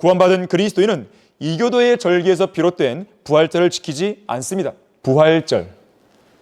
구원받은 그리스도인은 이교도의 절기에서 비롯된 부활절을 지키지 않습니다. 부활절,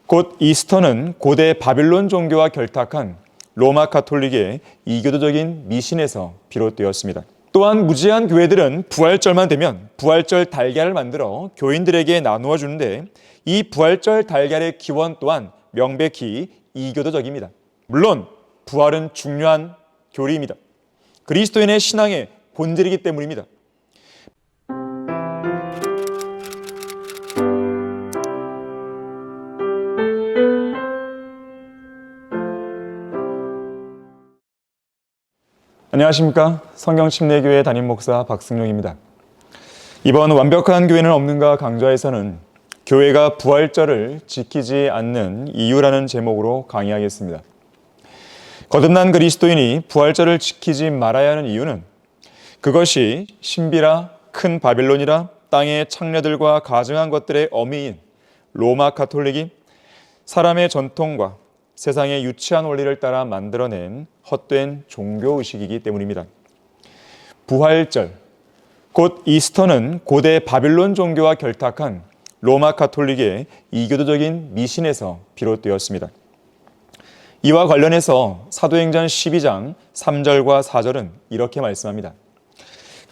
곧 이스터는 고대 바빌론 종교와 결탁한 로마 가톨릭의 이교도적인 미신에서 비롯되었습니다. 또한 무지한 교회들은 부활절만 되면 부활절 달걀을 만들어 교인들에게 나누어 주는데 이 부활절 달걀의 기원 또한 명백히 이교도적입니다. 물론 부활은 중요한 교리입니다. 그리스도인의 신앙의 본질이기 때문입니다. 안녕하십니까? 성경침례교회 담임 목사 박승용입니다. 이번 완벽한 교회는 없는가 강좌에서는 교회가 부활절을 지키지 않는 이유라는 제목으로 강의하겠습니다. 거듭난 그리스도인이 부활절을 지키지 말아야 하는 이유는 그것이 신비라 큰 바빌론이라 땅의 창녀들과 가증한 것들의 어미인 로마 가톨릭이 사람의 전통과 세상의 유치한 원리를 따라 만들어낸 헛된 종교의식이기 때문입니다. 부활절, 곧 이스터는 고대 바빌론 종교와 결탁한 로마 가톨릭의 이교도적인 미신에서 비롯되었습니다. 이와 관련해서 사도행전 12장 3절과 4절은 이렇게 말씀합니다.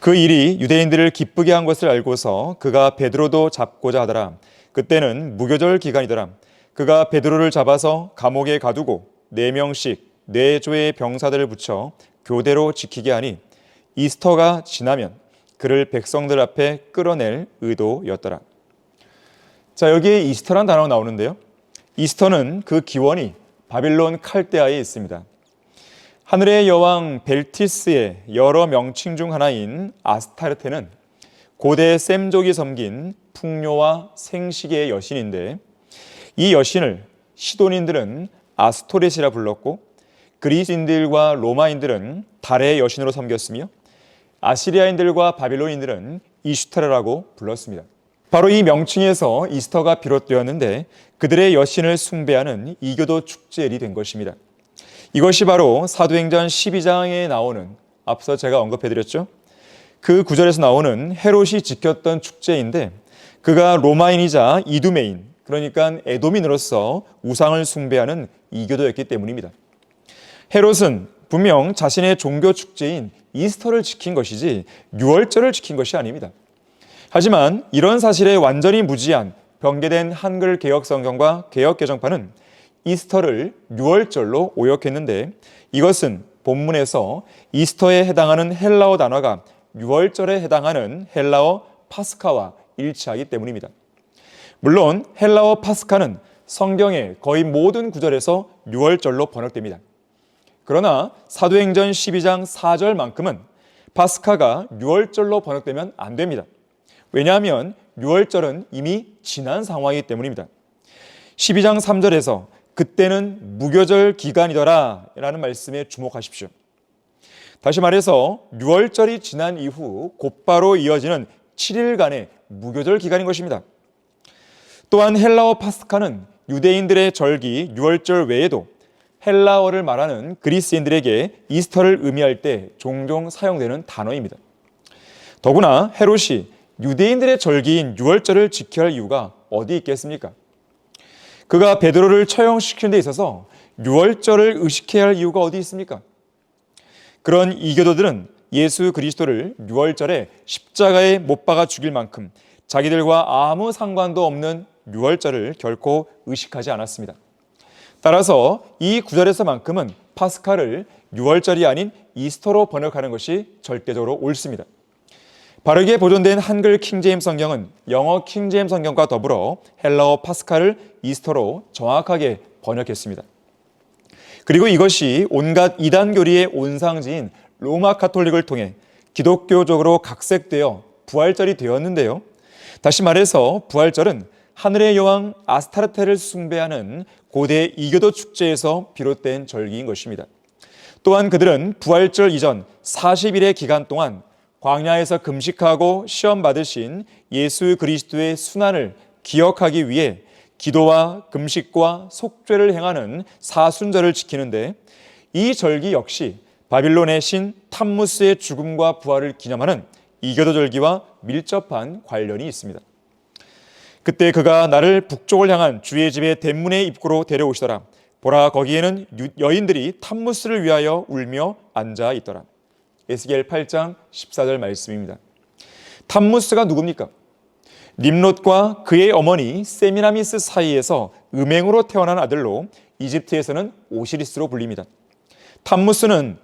그 일이 유대인들을 기쁘게 한 것을 알고서 그가 베드로도 잡고자 하더라. 그때는 무교절 기간이더라. 그가 베드로를 잡아서 감옥에 가두고 4명씩 4조의 병사들을 붙여 교대로 지키게 하니 이스터가 지나면 그를 백성들 앞에 끌어낼 의도였더라. 자, 여기에 이스터란 단어가 나오는데요. 이스터는 그 기원이 바빌론 칼데아에 있습니다. 하늘의 여왕 벨티스의 여러 명칭 중 하나인 아스타르테는 고대 셈족이 섬긴 풍요와 생식의 여신인데 이 여신을 시돈인들은 아스토렛이라 불렀고 그리스인들과 로마인들은 달의 여신으로 섬겼으며 아시리아인들과 바빌론인들은 이슈타르라고 불렀습니다. 바로 이 명칭에서 이스터가 비롯되었는데 그들의 여신을 숭배하는 이교도 축제일이 된 것입니다. 이것이 바로 사도행전 12장에 나오는 앞서 제가 언급해드렸죠. 그 구절에서 나오는 헤롯이 지켰던 축제인데 그가 로마인이자 이두메인 그러니까 에도민으로서 우상을 숭배하는 이교도였기 때문입니다. 헤롯은 분명 자신의 종교 축제인 이스터를 지킨 것이지 유월절을 지킨 것이 아닙니다. 하지만 이런 사실에 완전히 무지한 변개된 한글 개혁 성경과 개혁 개정판은 이스터를 유월절로 오역했는데 이것은 본문에서 이스터에 해당하는 헬라어 단어가 유월절에 해당하는 헬라어 파스카와 일치하기 때문입니다. 물론 헬라어 파스카는 성경의 거의 모든 구절에서 유월절로 번역됩니다. 그러나 사도행전 12장 4절만큼은 파스카가 유월절로 번역되면 안 됩니다. 왜냐하면 유월절은 이미 지난 상황이기 때문입니다. 12장 3절에서 그때는 무교절 기간이더라 라는 말씀에 주목하십시오. 다시 말해서 유월절이 지난 이후 곧바로 이어지는 7일간의 무교절 기간인 것입니다. 또한 헬라어 파스카는 유대인들의 절기 유월절 외에도 헬라어를 말하는 그리스인들에게 이스터를 의미할 때 종종 사용되는 단어입니다. 더구나 헤롯이 유대인들의 절기인 유월절을 지켜야 할 이유가 어디 있겠습니까? 그가 베드로를 처형시키는 데 있어서 유월절을 의식해야 할 이유가 어디 있습니까? 그런 이교도들은 예수 그리스도를 유월절에 십자가에 못 박아 죽일 만큼 자기들과 아무 상관도 없는 유월절을 결코 의식하지 않았습니다. 따라서 이 구절에서만큼은 파스카를 유월절이 아닌 이스터로 번역하는 것이 절대적으로 옳습니다. 바르게 보존된 한글 킹제임스 성경은 영어 킹제임스 성경과 더불어 헬라어 파스카를 이스터로 정확하게 번역했습니다. 그리고 이것이 온갖 이단 교리의 온상지인 로마 가톨릭을 통해 기독교적으로 각색되어 부활절이 되었는데요. 다시 말해서 부활절은 하늘의 여왕 아스타르테를 숭배하는 고대 이교도 축제에서 비롯된 절기인 것입니다. 또한 그들은 부활절 이전 40일의 기간 동안 광야에서 금식하고 시험 받으신 예수 그리스도의 순환을 기억하기 위해 기도와 금식과 속죄를 행하는 사순절을 지키는데 이 절기 역시 바빌론의 신 탐무스의 죽음과 부활을 기념하는 이교도절기와 밀접한 관련이 있습니다. 그때 그가 나를 북쪽을 향한 주의 집의 대문의 입구로 데려오시더라. 보라, 거기에는 여인들이 탐무스를 위하여 울며 앉아 있더라. 에스겔 8장 14절 말씀입니다. 탐무스가 누굽니까? nim롯과 그의 어머니 세미라미스 사이에서 음행으로 태어난 아들로 이집트에서는 오시리스로 불립니다. 탐무스는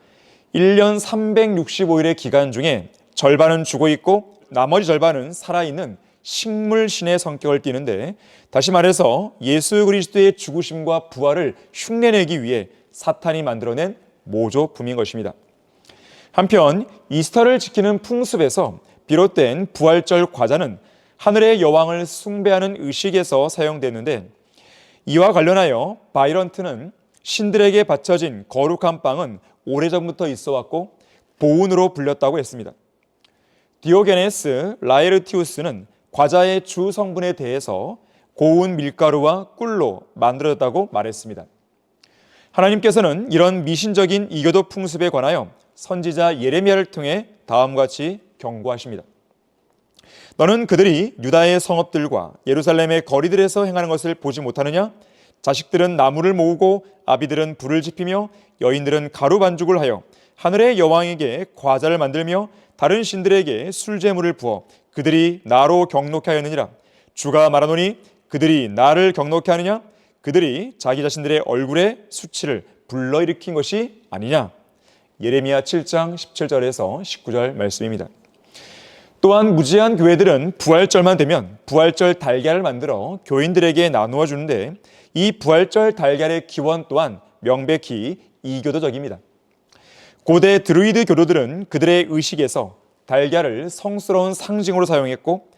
1년 365일의 기간 중에 절반은 죽어 있고 나머지 절반은 살아있는 식물신의 성격을 띠는데, 다시 말해서 예수 그리스도의 죽으심과 부활을 흉내내기 위해 사탄이 만들어낸 모조품인 것입니다. 한편 이스터를 지키는 풍습에서 비롯된 부활절 과자는 하늘의 여왕을 숭배하는 의식에서 사용됐는데, 이와 관련하여 바이런트는 신들에게 바쳐진 거룩한 빵은 오래전부터 있어왔고 보은으로 불렸다고 했습니다. 디오게네스 라에르티우스는 과자의 주 성분에 대해서 고운 밀가루와 꿀로 만들어졌다고 말했습니다. 하나님께서는 이런 미신적인 이교도 풍습에 관하여 선지자 예레미야를 통해 다음과 같이 경고하십니다. 너는 그들이 유다의 성읍들과 예루살렘의 거리들에서 행하는 것을 보지 못하느냐? 자식들은 나무를 모으고 아비들은 불을 지피며 여인들은 가루 반죽을 하여 하늘의 여왕에게 과자를 만들며 다른 신들에게 술제물을 부어 그들이 나로 경록케 하였느니라. 주가 말하노니 그들이 나를 경록케 하느냐? 그들이 자기 자신들의 얼굴에 수치를 불러일으킨 것이 아니냐? 예레미야 7장 17절에서 19절 말씀입니다. 또한 무지한 교회들은 부활절만 되면 부활절 달걀을 만들어 교인들에게 나누어 주는데, 이 부활절 달걀의 기원 또한 명백히 이교도적입니다. 고대 드루이드 교도들은 그들의 의식에서 달걀을 성스러운 상징으로 사용했고,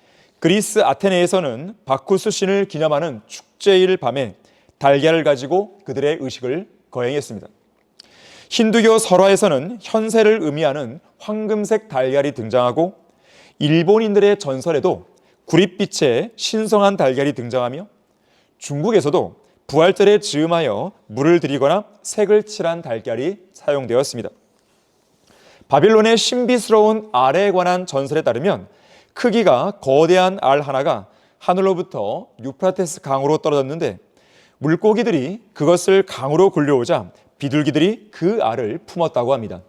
그리스 아테네에서는 바쿠스 신을 기념하는 축제일 밤에 달걀을 가지고 그들의 의식을 거행했습니다. 힌두교 설화에서는 현세를 의미하는 황금색 달걀이 등장하고, 일본인들의 전설에도 구릿빛의 신성한 달걀이 등장하며, 중국에서도 부활절에 즈음하여 물을 들이거나 색을 칠한 달걀이 사용되었습니다. 바빌론의 신비스러운 알에 관한 전설에 따르면 크기가 거대한 알 하나가 하늘로부터 유프라테스 강으로 떨어졌는데, 물고기들이 그것을 강으로 굴려오자 비둘기들이 그 알을 품었다고 합니다.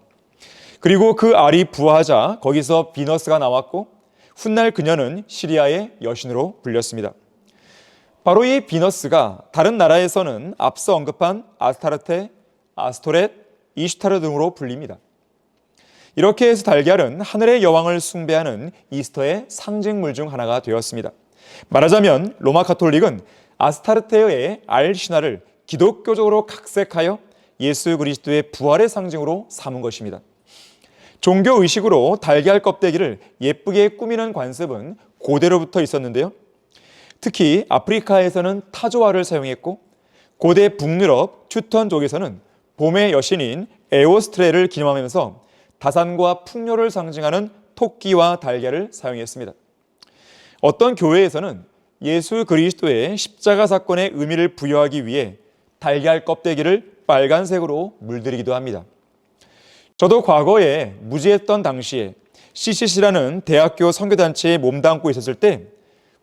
그리고 그 알이 부화하자 거기서 비너스가 나왔고, 훗날 그녀는 시리아의 여신으로 불렸습니다. 바로 이 비너스가 다른 나라에서는 앞서 언급한 아스타르테, 아스토렛, 이슈타르 등으로 불립니다. 이렇게 해서 달걀은 하늘의 여왕을 숭배하는 이스터의 상징물 중 하나가 되었습니다. 말하자면 로마 가톨릭은 아스타르테의 알 신화를 기독교적으로 각색하여 예수 그리스도의 부활의 상징으로 삼은 것입니다. 종교 의식으로 달걀 껍데기를 예쁘게 꾸미는 관습은 고대로부터 있었는데요. 특히 아프리카에서는 타조알을 사용했고, 고대 북유럽 튜턴족에서는 봄의 여신인 에오스트레를 기념하면서 다산과 풍요를 상징하는 토끼와 달걀을 사용했습니다. 어떤 교회에서는 예수 그리스도의 십자가 사건의 의미를 부여하기 위해 달걀 껍데기를 빨간색으로 물들이기도 합니다. 저도 과거에 무지했던 당시에 CCC라는 대학교 선교단체에 몸담고 있었을 때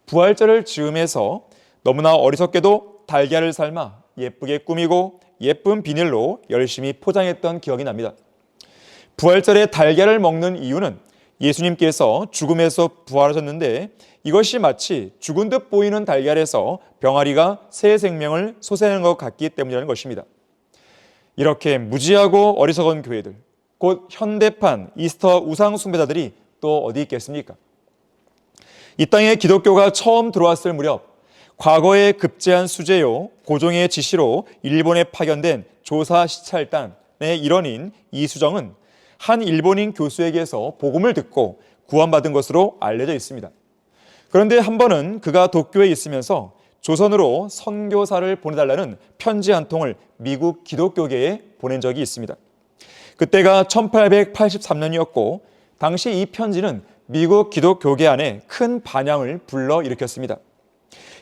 부활절을 즈음해서 너무나 어리석게도 달걀을 삶아 예쁘게 꾸미고 예쁜 비닐로 열심히 포장했던 기억이 납니다. 부활절에 달걀을 먹는 이유는 예수님께서 죽음에서 부활하셨는데, 이것이 마치 죽은 듯 보이는 달걀에서 병아리가 새 생명을 솟아내는 것 같기 때문이라는 것입니다. 이렇게 무지하고 어리석은 교회들, 곧 현대판 이스터 우상 숭배자들이 또 어디 있겠습니까? 이 땅에 기독교가 처음 들어왔을 무렵 과거에 급제한 수재요 고종의 지시로 일본에 파견된 조사 시찰단의 일원인 이수정은 한 일본인 교수에게서 복음을 듣고 구원받은 것으로 알려져 있습니다. 그런데 한 번은 그가 도쿄에 있으면서 조선으로 선교사를 보내달라는 편지 한 통을 미국 기독교계에 보낸 적이 있습니다. 그때가 1883년이었고 당시 이 편지는 미국 기독교계 안에 큰 반향을 불러일으켰습니다.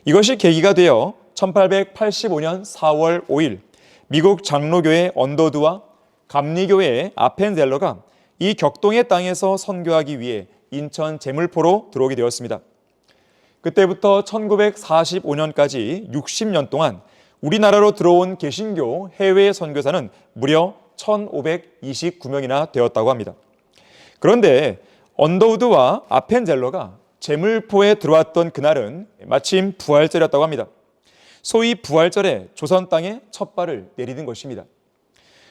이것이 계기가 되어 1885년 4월 5일 미국 장로교회 언더드와 감리교회의 아펜젤러가 이 격동의 땅에서 선교하기 위해 인천 제물포로 들어오게 되었습니다. 그때부터 1945년까지 60년 동안 우리나라로 들어온 개신교 해외 선교사는 무려 1,529명이나 되었다고 합니다. 그런데 언더우드와 아펜젤러가 제물포에 들어왔던 그날은 마침 부활절이었다고 합니다. 소위 부활절에 조선 땅에 첫 발을 내디딘 것입니다.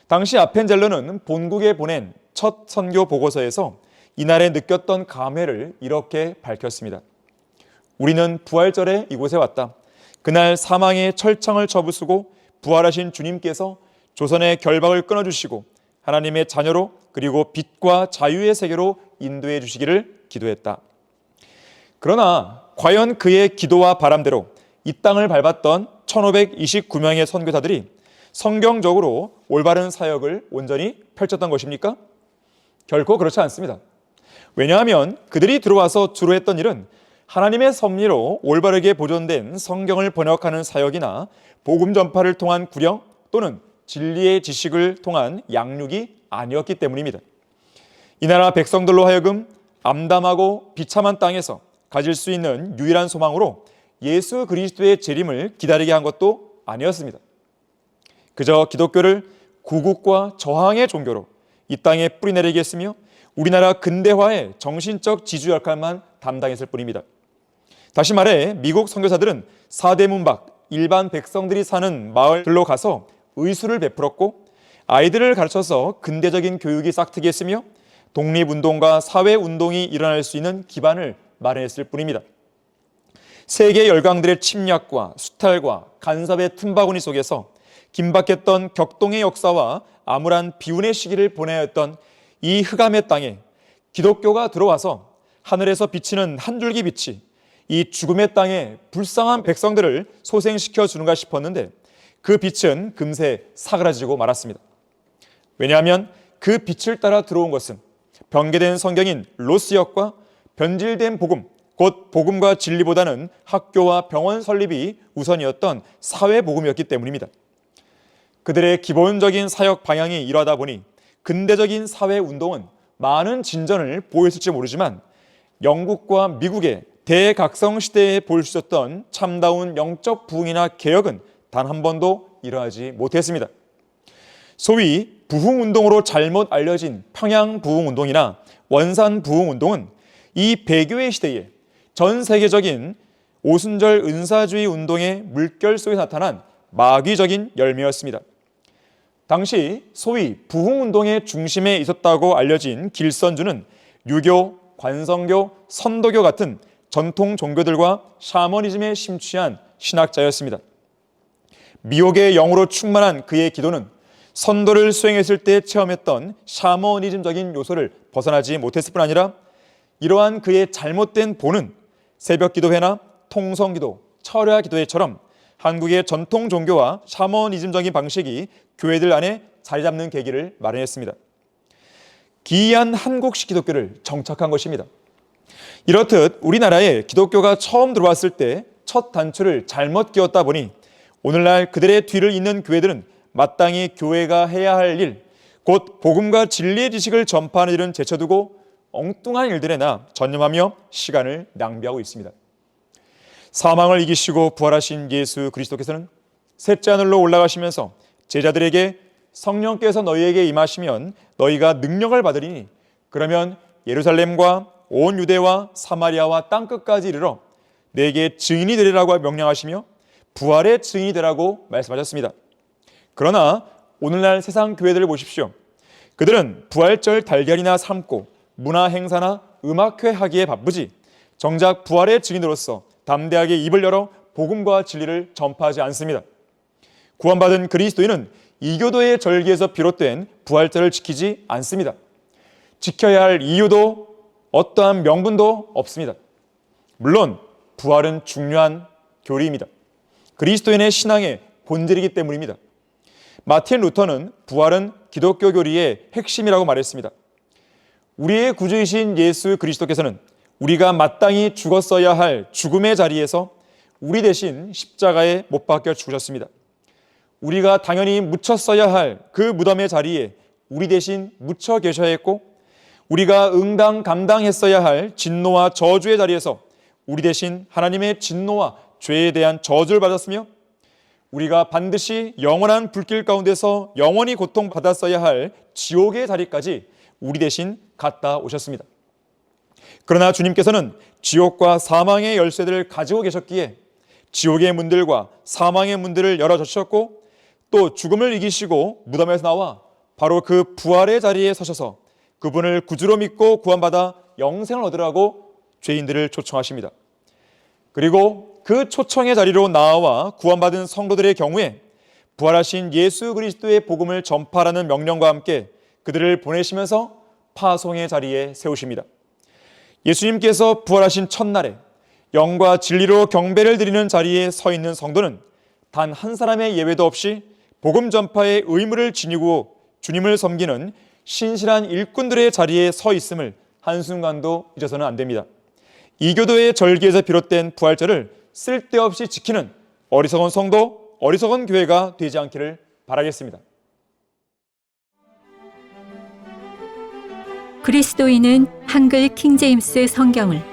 당시 아펜젤러는 본국에 보낸 첫 선교 보고서에서 이날에 느꼈던 감회를 이렇게 밝혔습니다. 우리는 부활절에 이곳에 왔다. 그날 사망의 철창을 접으시고 부활하신 주님께서 조선의 결박을 끊어주시고 하나님의 자녀로 그리고 빛과 자유의 세계로 인도해 주시기를 기도했다. 그러나 과연 그의 기도와 바람대로 이 땅을 밟았던 1529명의 선교사들이 성경적으로 올바른 사역을 온전히 펼쳤던 것입니까? 결코 그렇지 않습니다. 왜냐하면 그들이 들어와서 주로 했던 일은 하나님의 섭리로 올바르게 보존된 성경을 번역하는 사역이나 복음 전파를 통한 구령 또는 진리의 지식을 통한 양육이 아니었기 때문입니다. 이 나라 백성들로 하여금 암담하고 비참한 땅에서 가질 수 있는 유일한 소망으로 예수 그리스도의 재림을 기다리게 한 것도 아니었습니다. 그저 기독교를 구국과 저항의 종교로 이 땅에 뿌리내리게 했으며 우리나라 근대화의 정신적 지주 역할만 담당했을 뿐입니다. 다시 말해 미국 선교사들은 사대문 밖 일반 백성들이 사는 마을들로 가서 의술을 베풀었고 아이들을 가르쳐서 근대적인 교육이 싹트게 했으며 독립운동과 사회운동이 일어날 수 있는 기반을 마련했을 뿐입니다. 세계 열강들의 침략과 수탈과 간섭의 틈바구니 속에서 긴박했던 격동의 역사와 암울한 비운의 시기를 보내야 했던 이 흑암의 땅에 기독교가 들어와서 하늘에서 비치는 한 줄기 빛이 이 죽음의 땅에 불쌍한 백성들을 소생시켜 주는가 싶었는데 그 빛은 금세 사그라지고 말았습니다. 왜냐하면 그 빛을 따라 들어온 것은 변개된 성경인 로스역과 변질된 복음, 곧 복음과 진리보다는 학교와 병원 설립이 우선이었던 사회복음이었기 때문입니다. 그들의 기본적인 사역 방향이 이러하다 보니 근대적인 사회운동은 많은 진전을 보였을지 모르지만 영국과 미국의 대각성 시대에 볼 수 있었던 참다운 영적 부흥이나 개혁은 단 한 번도 일어나지 못했습니다. 소위 부흥운동으로 잘못 알려진 평양부흥운동이나 원산부흥운동은 이 배교의 시대에 전 세계적인 오순절 은사주의 운동의 물결 속에 나타난 마귀적인 열매였습니다. 당시 소위 부흥운동의 중심에 있었다고 알려진 길선주는 유교, 관성교, 선도교 같은 전통 종교들과 샤머니즘에 심취한 신학자였습니다. 미혹의 영으로 충만한 그의 기도는 선도를 수행했을 때 체험했던 샤머니즘적인 요소를 벗어나지 못했을 뿐 아니라 이러한 그의 잘못된 본은 새벽기도회나 통성기도, 철야기도회처럼 한국의 전통 종교와 샤머니즘적인 방식이 교회들 안에 자리 잡는 계기를 마련했습니다. 기이한 한국식 기독교를 정착한 것입니다. 이렇듯 우리나라에 기독교가 처음 들어왔을 때 첫 단추를 잘못 끼웠다 보니 오늘날 그들의 뒤를 잇는 교회들은 마땅히 교회가 해야 할 일, 곧 복음과 진리의 지식을 전파하는 일은 제쳐두고 엉뚱한 일들에나 전념하며 시간을 낭비하고 있습니다. 사망을 이기시고 부활하신 예수 그리스도께서는 셋째 하늘로 올라가시면서 제자들에게 성령께서 너희에게 임하시면 너희가 능력을 받으리니 그러면 예루살렘과 온 유대와 사마리아와 땅끝까지 이르러 내게 증인이 되리라고 명령하시며 부활의 증인이 되라고 말씀하셨습니다. 그러나 오늘날 세상 교회들을 보십시오. 그들은 부활절 달걀이나 삶고 문화 행사나 음악회 하기에 바쁘지 정작 부활의 증인으로서 담대하게 입을 열어 복음과 진리를 전파하지 않습니다. 구원받은 그리스도인은 이교도의 절기에서 비롯된 부활절을 지키지 않습니다. 지켜야 할 이유도 어떠한 명분도 없습니다. 물론 부활은 중요한 교리입니다. 그리스도인의 신앙의 본질이기 때문입니다. 마틴 루터는 부활은 기독교 교리의 핵심이라고 말했습니다. 우리의 구주이신 예수 그리스도께서는 우리가 마땅히 죽었어야 할 죽음의 자리에서 우리 대신 십자가에 못 박혀 죽으셨습니다. 우리가 당연히 묻혔어야 할 그 무덤의 자리에 우리 대신 묻혀 계셔야 했고 우리가 응당 감당했어야 할 진노와 저주의 자리에서 우리 대신 하나님의 진노와 죄에 대한 저주를 받았으며 우리가 반드시 영원한 불길 가운데서 영원히 고통받았어야 할 지옥의 자리까지 우리 대신 갔다 오셨습니다. 그러나 주님께서는 지옥과 사망의 열쇠들을 가지고 계셨기에 지옥의 문들과 사망의 문들을 열어주셨고 또 죽음을 이기시고 무덤에서 나와 바로 그 부활의 자리에 서셔서 그분을 구주로 믿고 구원받아 영생을 얻으라고 죄인들을 초청하십니다. 그리고 그 초청의 자리로 나아와 구원받은 성도들의 경우에 부활하신 예수 그리스도의 복음을 전파하라는 명령과 함께 그들을 보내시면서 파송의 자리에 세우십니다. 예수님께서 부활하신 첫날에 영과 진리로 경배를 드리는 자리에 서 있는 성도는 단 한 사람의 예외도 없이 복음 전파의 의무를 지니고 주님을 섬기는 신실한 일꾼들의 자리에 서 있음을 한순간도 잊어서는 안 됩니다. 이교도의 절기에서 비롯된 부활절을 쓸데없이 지키는 어리석은 성도, 어리석은 교회가 되지 않기를 바라겠습니다. 그리스도인은 한글 킹제임스 성경을